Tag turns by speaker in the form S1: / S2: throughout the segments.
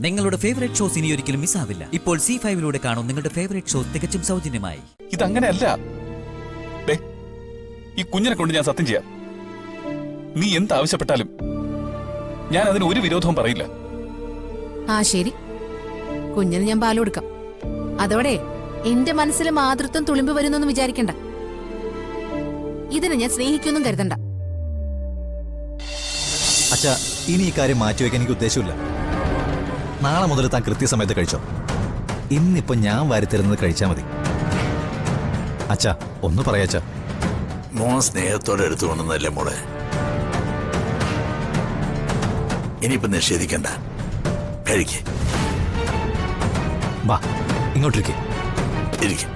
S1: നിങ്ങളുടെ favourite shows ഇനി ഒരിക്കലും മിസ്സാവില്ല. ഇപ്പോൾ C5 കാണും നിങ്ങളുടെ ഫേവറേറ്റ് ഷോസ് തികച്ചും സൗജന്യമായി.
S2: ഇതങ്ങനെയല്ല. ഈ കുഞ്ഞിനെ കൊണ്ട് ഞാൻ സത്യം ചെയ്യാം. നീ എന്താവശ്യപ്പെട്ടാലും ഞാൻ അതിന് ഒരു വിരോധവും പറയില്ല.
S3: ആ ശരി, കുഞ്ഞിന് ഞാൻ പാല് കൊടുക്കാം. അതോടെ എന്റെ മനസ്സിൽ മാതൃത്വം തുളുമ്പി വരുന്നൊന്നും വിചാരിക്കണ്ട. ഇതിനെ ഞാൻ സ്നേഹിക്കൊന്നും കരുതണ്ട.
S4: അച്ഛാ, ഇനി ഈ കാര്യം മാറ്റിവെക്കാൻ എനിക്ക് ഉദ്ദേശമില്ല. നാളെ മുതൽ താൻ കൃത്യസമയത്ത് കഴിച്ചോ. ഇന്നിപ്പോ ഞാൻ വാരിത്തരുന്നത് കഴിച്ചാൽ മതി. അച്ഛാ, ഒന്ന് പറയാച്ചാ.
S5: മോൻ സ്നേഹത്തോടെ എടുത്തു കൊണ്ടുവന്നല്ലേ മോളെ. ഇനിയിപ്പോ നിഷേധിക്കണ്ട, കഴിക്കേ.
S4: വാ ഇങ്ങോട്ടിരിക്കേ.
S5: ഇരിക്കും.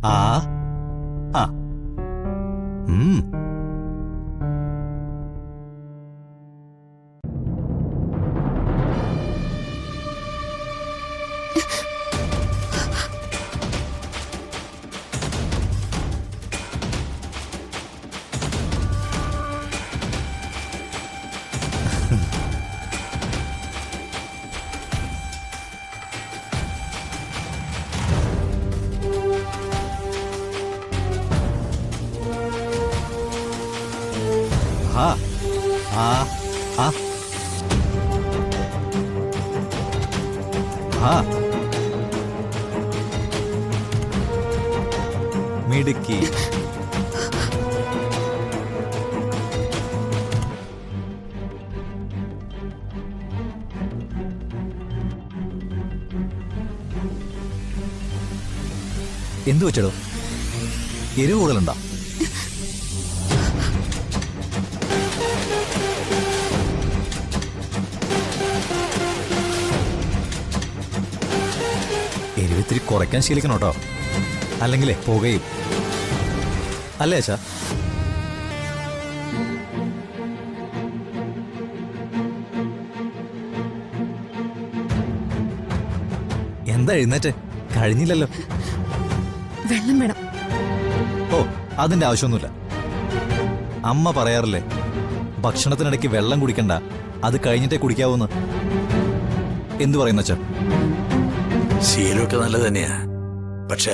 S4: ആ ആ ആ ആ ആ മിടുക്കി. എന്തു വെച്ചടോ? എരിവ് കൂടുതലുണ്ടോ? എരിവിത്തിരി കുറയ്ക്കാൻ ശീലിക്കണം കേട്ടോ, അല്ലെങ്കിലേ പുകയും. അല്ലേ അച്ഛാ? എന്താ എഴുന്നേറ്റ്? കഴിഞ്ഞില്ലല്ലോ.
S3: വെള്ളം വേണം.
S4: ഓ, അതിന്റെ ആവശ്യമൊന്നുമില്ല. അമ്മ പറയാറില്ലേ, ഭക്ഷണത്തിനിടയ്ക്ക് വെള്ളം കുടിക്കണ്ട, അത് കഴിഞ്ഞിട്ടേ കുടിക്കാവൂന്ന്. എന്തു പറയുന്ന അച്ഛാ?
S5: ശീലമൊക്കെ നല്ല തന്നെയാ. പക്ഷെ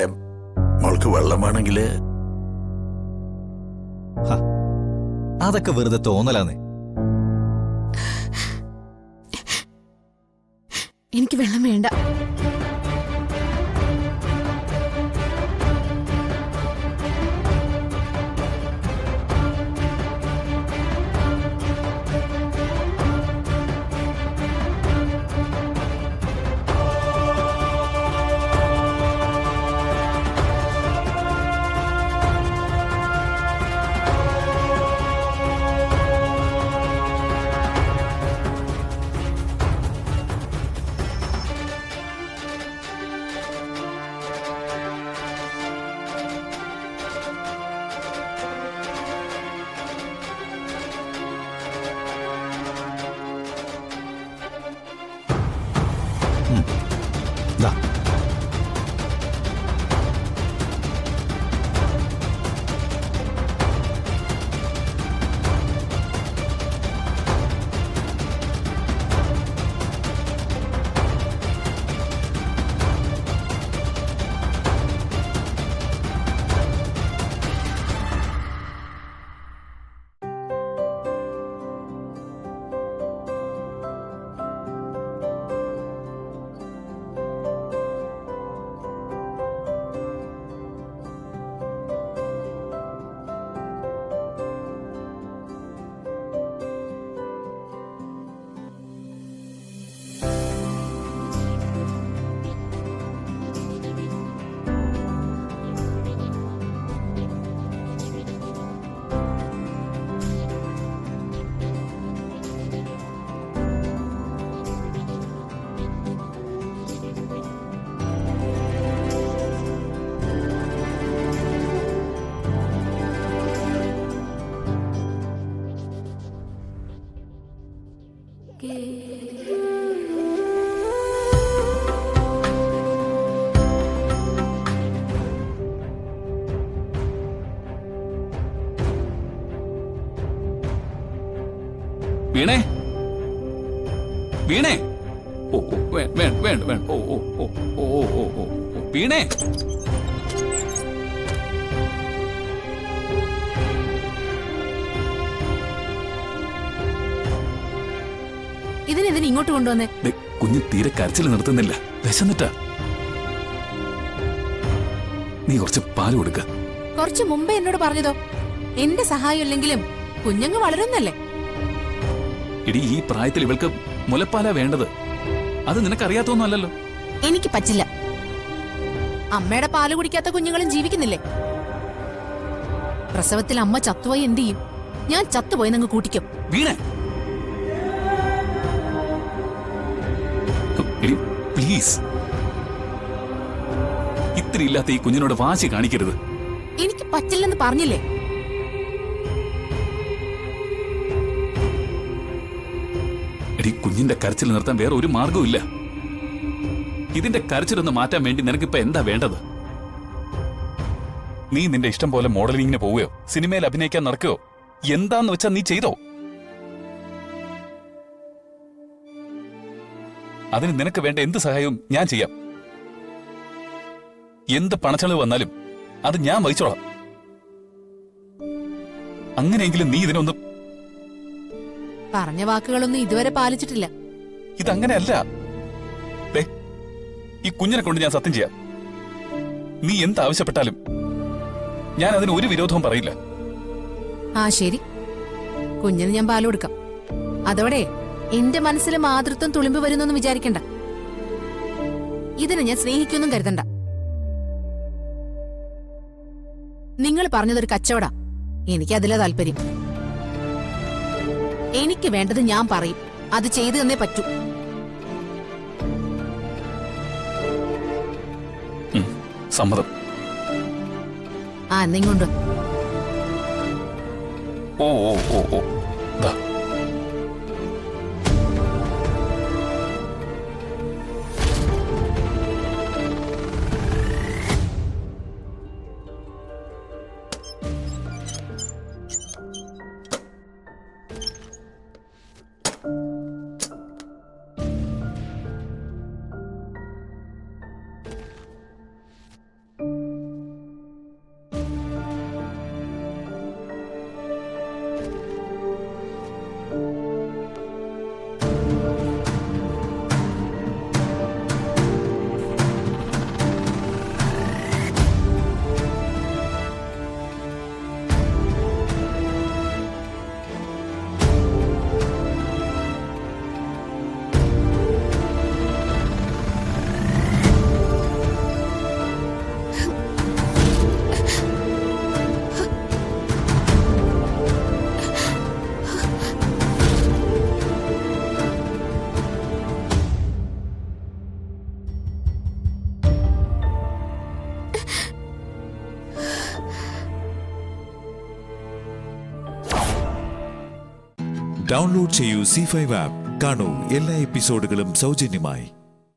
S5: മോൾക്ക് വെള്ളം വേണമെങ്കില്
S4: അതൊക്കെ വെറുതെ തോന്നലാന്നേ.
S3: എനിക്ക് വെള്ളം വേണ്ട.
S4: ദാ.
S2: വീണേ വീണേ ഓ ഓ, വേണ്ട വേണ്ട വേണ്ട ഓ ഓ ഓ ഓ ഓ ഓ ഓ വീണേ.
S3: ഇതിനെന്തിന് ഇങ്ങോട്ട് കൊണ്ടുവന്നേ?
S2: ദേ, കുഞ്ഞ് തീരെ കരച്ചിൽ നിർത്തുന്നില്ല, വിശന്നിട്ടാ. നീ കുറച്ച് പാല് കൊടുക്ക.
S3: കുറച്ചു മുമ്പേ എന്നോട് പറഞ്ഞതോ എന്റെ സഹായം ഇല്ലെങ്കിലും കുഞ്ഞങ്ങ് വളരുന്നല്ലേ.
S2: എടി, ഈ പ്രായത്തിൽ ഇവൾക്ക് മുലപ്പാലാ വേണ്ടത്. അത് നിനക്കറിയാത്തൊന്നും അല്ലല്ലോ.
S3: എനിക്ക് പറ്റില്ല. അമ്മയുടെ പാല് കുടിക്കാത്ത കുഞ്ഞുങ്ങളും ജീവിക്കുന്നില്ലേ? പ്രസവത്തിൽ അമ്മ ചത്തുപോയി എന്ത് ചെയ്യും? ഞാൻ ചത്തുപോയി നിങ്ങൾ കൂട്ടിക്കും.
S2: വീണേ, എടി പ്ലീസ്, ഇത്തിരി ഇല്ലാത്ത ഈ കുഞ്ഞിനോട് വാശി കാണിക്കരുത്.
S3: എനിക്ക് പറ്റില്ലെന്ന് പറഞ്ഞില്ലേ?
S2: എടി, കുഞ്ഞിന്റെ കരച്ചിൽ നിർത്താൻ വേറെ ഒരു മാർഗവും ഇല്ല. ഇതിന്റെ കരച്ചിലൊന്ന് മാറ്റാൻ വേണ്ടി നിനക്കിപ്പോ എന്താ വേണ്ടത്? നീ നിന്റെ ഇഷ്ടം പോലെ മോഡലിംഗിന് പോവുകയോ സിനിമയിൽ അഭിനയിക്കാൻ നടക്കുകയോ എന്താന്ന് വെച്ചാ നീ ചെയ്തോ. അതിന് നിനക്ക് വേണ്ട എന്ത് സഹായവും ഞാൻ ചെയ്യാം. എന്ത് പണച്ചെലവ് വന്നാലും അത് ഞാൻ വഹിച്ചോളാം. അങ്ങനെയെങ്കിലും നീ ഇതിനൊന്ന്.
S3: പറഞ്ഞ വാക്കുകളൊന്നും ഇതുവരെ പാലിച്ചിട്ടില്ല.
S2: ഇതങ്ങനെയല്ല. ഈ കുഞ്ഞിനെ കൊണ്ട് ഞാൻ സത്യം ചെയ്യാം. നീ എന്താവശ്യപ്പെട്ടാലും ഞാൻ അതിന് ഒരു വിരോധവും പറയില്ല.
S3: ആ ശരി, കുഞ്ഞിന് ഞാൻ പാല് കൊടുക്കാം. അതോടെ എന്റെ മനസ്സിൽ മാതൃത്വം തുളുമ്പി വരുന്നൊന്നും വിചാരിക്കണ്ട. ഇതിനെ ഞാൻ സ്നേഹിക്കൊന്നും കരുതണ്ട. നിങ്ങൾ പറഞ്ഞതൊരു കച്ചവടാ. എനിക്കതിലെ താല്പര്യം. എനിക്ക് വേണ്ടത് ഞാൻ പറയും, അത് ചെയ്തു തന്നേ പറ്റൂ.
S2: സമ്മതം.
S3: ആ നിങ്ങോണ്ട്.
S2: ഓ ഓ ഓ ഓ ദാ.
S6: ഡൗൺലോഡ് ചെയ്യൂ C5 ആപ്പ്. കാണൂ എല്ലാ എപ്പിസോഡുകളും സൗജന്യമായി.